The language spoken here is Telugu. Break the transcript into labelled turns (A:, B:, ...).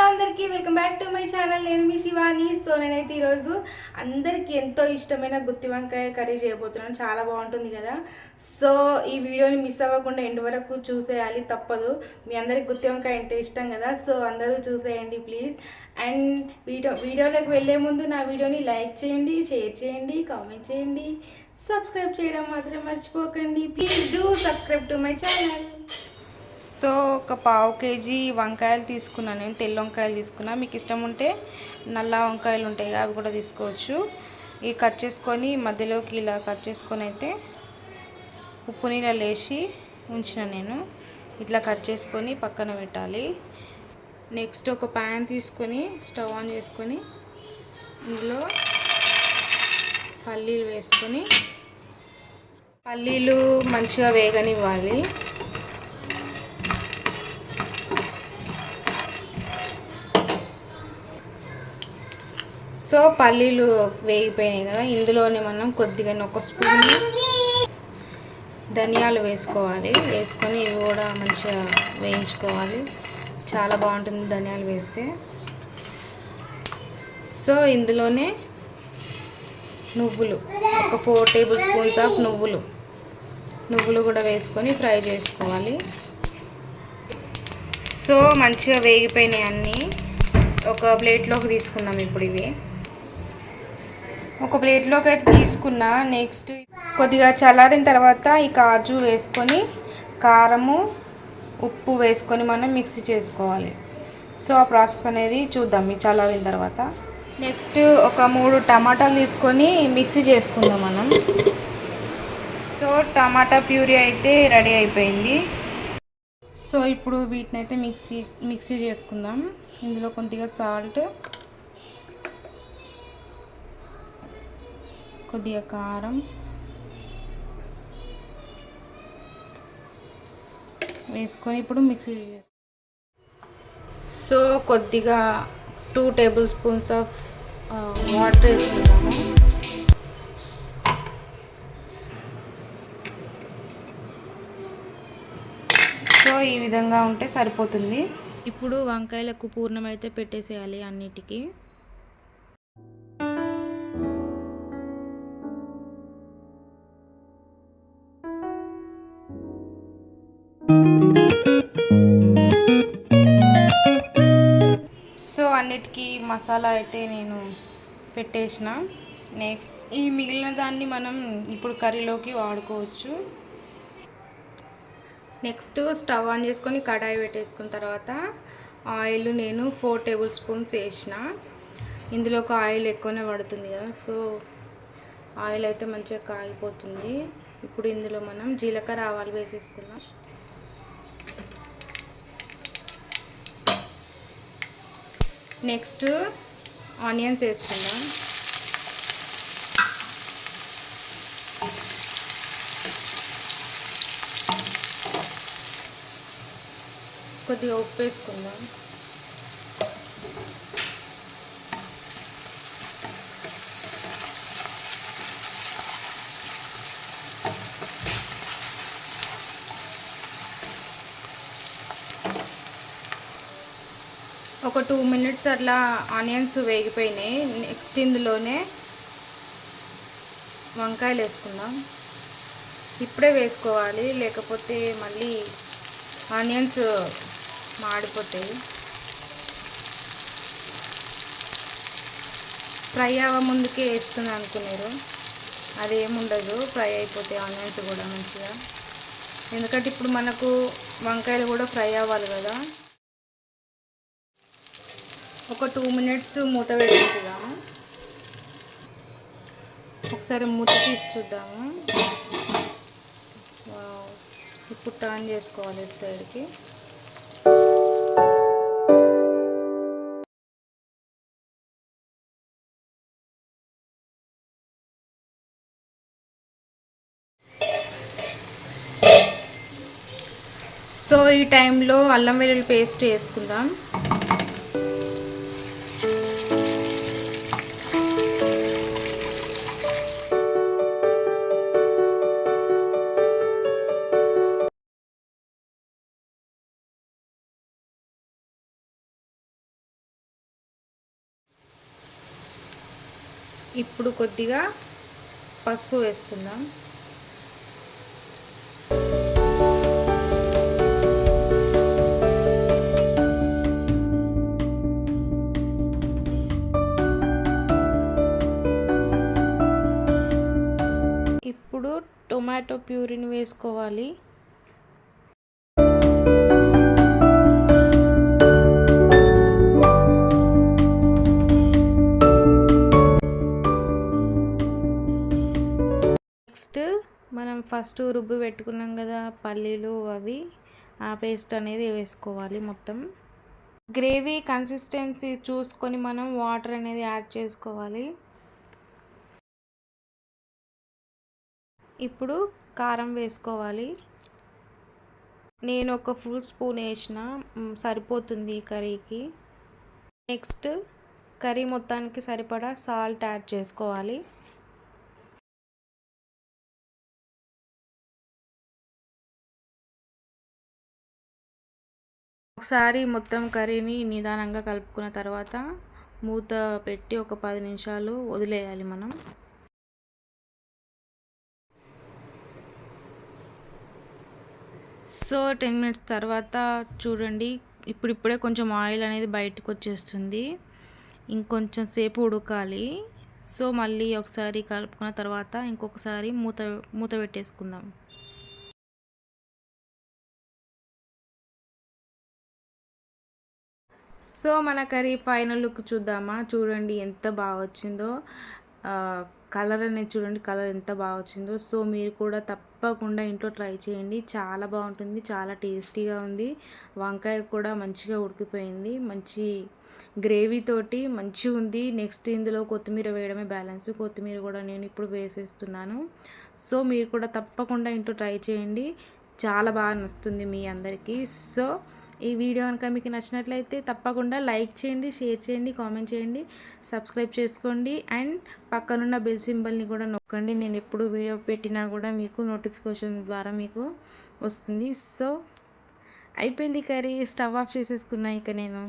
A: అందరికీ welcome back to my channel. నేను మీ శివాని. సో నేనైతే ఈరోజు అందరికీ ఎంతో ఇష్టమైన గుత్తి వంకాయ కర్రీ చేయబోతున్నాను. చాలా బాగుంటుంది కదా. సో ఈ వీడియోని మిస్ అవ్వకుండా ఎండ్ వరకు చూసేయాలి, తప్పదు. మీ అందరికి గుత్తి వంకాయ అంటే ఇష్టం కదా. సో అందరూ చూసేయండి ప్లీజ్. అండ్ వీడియోలోకి వెళ్ళే ముందు నా వీడియోని లైక్ చేయండి, షేర్ చేయండి, కామెంట్ చేయండి, సబ్స్క్రైబ్ చేయడం మాత్రం మర్చిపోకండి. Please do subscribe to my channel. So ఒక పావు కేజీ వంకాయలు తీసుకున్నాను. నేను తెల్ల వంకాయలు తీసుకున్నా. మీకు ఇష్టం ఉంటే నల్ల వంకాయలు ఉంటాయి, అవి కూడా తీసుకోవచ్చు. ఇవి కట్ చేసుకొని మధ్యలోకి ఇలా కట్ చేసుకొని అయితే ఉప్పు నీళ్ళలో వేసి ఉంచిన నేను. ఇట్లా కట్ చేసుకొని పక్కన పెట్టాలి. నెక్స్ట్ ఒక ప్యాన్ తీసుకొని స్టవ్ ఆన్ చేసుకొని ఇందులో పల్లీలు వేసుకొని పల్లీలు మంచిగా వేగనివ్వాలి. సో పల్లీలు వేగిపోయినాయి కదా, ఇందులోనే మనం కొద్దిగా ఒక స్పూన్ ధనియాలు వేసుకోవాలి. వేసుకొని ఇవి కూడా మంచిగా వేయించుకోవాలి. చాలా బాగుంటుంది ధనియాలు వేస్తే. సో ఇందులోనే నువ్వులు, ఒక 4 టేబుల్ స్పూన్స్ ఆఫ్ నువ్వులు కూడా వేసుకొని ఫ్రై చేసుకోవాలి. సో మంచిగా వేగిపోయినాయి అన్నీ. ఒక ప్లేట్లోకి తీసుకుందాం ఇప్పుడు. ఇవి ఒక ప్లేట్లోకి అయితే తీసుకున్నా. నెక్స్ట్ కొద్దిగా చల్లారిన తర్వాత ఈ కాజు వేసుకొని కారము ఉప్పు వేసుకొని మనం మిక్సీ చేసుకోవాలి. సో ఆ ప్రాసెస్ అనేది చూద్దాం ఈ చల్లారిన తర్వాత. నెక్స్ట్ ఒక 3 టమాటాలు తీసుకొని మిక్సీ చేసుకుందాం మనం. సో టమాటా ప్యూరీ అయితే రెడీ అయిపోయింది. సో ఇప్పుడు వీటిని అయితే మిక్సీ చేసుకుందాం. ఇందులో కొద్దిగా సాల్ట్, కొద్దిగా కారం వేసుకొని ఇప్పుడు మిక్సీ చేస్తాం. సో కొద్దిగా 2 టేబుల్ స్పూన్స్ ఆఫ్ వాటర్ వేసుకున్నాము. సో ఈ విధంగా ఉంటే సరిపోతుంది. ఇప్పుడు వంకాయలకు పూర్ణం అయితే పెట్టేసేయాలి అన్నిటికీ. సో అన్నిటికీ మసాలా అయితే నేను పెట్టేసిన. నెక్స్ట్ ఈ మిగిలిన దాన్ని మనం ఇప్పుడు కర్రీలోకి వాడుకోవచ్చు. నెక్స్ట్ స్టవ్ ఆన్ చేసుకొని కడాయి పెట్టేసుకున్న తర్వాత ఆయిల్ నేను 4 టేబుల్ స్పూన్స్ వేసిన. ఇందులోకి ఆయిల్ ఎక్కువనే పడుతుంది కదా. సో ఆయిల్ అయితే మంచిగా కాగిపోతుంది. ఇప్పుడు ఇందులో మనం జీలకర్ర ఆవాలు వేసేసుకుందాం. నెక్స్ట్ ఆనియన్స్ వేసుకుందాం. కొద్దిగా ఉప్పు వేసుకుందాం. ఒక 2 మినిట్స్ అట్లా ఆనియన్స్ వేగిపోయినాయి. నెక్స్ట్ ఇందులోనే వంకాయలు వేసుకుందాం. ఇప్పుడే వేసుకోవాలి, లేకపోతే మళ్ళీ ఆనియన్స్ మాడిపోతాయి. ఫ్రై అవ్వ ముందుకే వేస్తుంది అనుకున్నారు, అదేముండదు. ఫ్రై అయిపోతాయి ఆనియన్స్ కూడా మంచిగా. ఎందుకంటే ఇప్పుడు మనకు వంకాయలు కూడా ఫ్రై అవ్వాలి కదా. ఒక 2 మినిట్స్ మూత పెట్టుకుందాము. ఒకసారి మూత తీసి చూద్దాము. ఇప్పుడు టర్న్ చేసుకోవాలి ఇటు సైడ్కి. సో ఈ టైంలో అల్లం వెల్లుల్లి పేస్ట్ వేసుకుందాం. ఇప్పుడు కొద్దిగా పసుపు వేసుకుందాం. ఇప్పుడు టొమాటో ప్యూరీని వేసుకోవాలి. నెక్స్ట్ మనం ఫస్ట్ రుబ్బు పెట్టుకున్నాం కదా పల్లీలు, అవి ఆ పేస్ట్ అనేది వేసుకోవాలి. మొత్తం గ్రేవీ కన్సిస్టెన్సీ చూసుకొని మనం వాటర్ అనేది యాడ్ చేసుకోవాలి. ఇప్పుడు కారం వేసుకోవాలి. నేను ఒక ఫుల్ స్పూన్ వేసిన, సరిపోతుంది కర్రీకి. నెక్స్ట్ కర్రీ మొత్తానికి సరిపడా సాల్ట్ యాడ్ చేసుకోవాలి. ఒకసారి మొత్తం కర్రీని నిదానంగా కలుపుకున్న తర్వాత మూత పెట్టి ఒక 10 నిమిషాలు వదిలేయాలి మనం. సో 10 మినిట్స్ తర్వాత చూడండి, ఇప్పుడిప్పుడే కొంచెం ఆయిల్ అనేది బయటకు వచ్చేస్తుంది. ఇంకొంచెం సేపు ఉడకాలి. సో మళ్ళీ ఒకసారి కలుపుకున్న తర్వాత ఇంకొకసారి మూత పెట్టేసుకుందాం. సో మన కర్రీ ఫైనల్ లుక్ చూద్దామా. చూడండి ఎంత బాగా వచ్చిందో. కలర్ అనేది చూడండి, కలర్ ఎంత బాగా వచ్చిందో. సో మీరు కూడా తప్పకుండా ఇంట్లో ట్రై చేయండి. చాలా బాగుంటుంది, చాలా టేస్టీగా ఉంది. వంకాయ కూడా మంచిగా ఉడికిపోయింది, మంచి గ్రేవీ తోటి మంచిగా ఉంది. నెక్స్ట్ ఇందులో కొత్తిమీర వేయడమే బ్యాలెన్స్. కొత్తిమీర కూడా నేను ఇప్పుడు వేసేస్తున్నాను. సో మీరు కూడా తప్పకుండా ఇంట్లో ట్రై చేయండి, చాలా బాగా నచ్చుతుంది మీ అందరికీ. సో ఈ వీడియో కనుక మీకు నచ్చినట్లయితే తప్పకుండా లైక్ చేయండి, షేర్ చేయండి, కామెంట్ చేయండి, సబ్స్క్రైబ్ చేసుకోండి. అండ్ పక్కనున్న బెల్ సింబల్ని కూడా నొక్కండి. నేను ఎప్పుడు వీడియో పెట్టినా కూడా మీకు నోటిఫికేషన్ ద్వారా మీకు వస్తుంది. సో అయిపోయింది కర్రీ, స్టవ్ ఆఫ్ చేసేసుకున్నా ఇక నేను.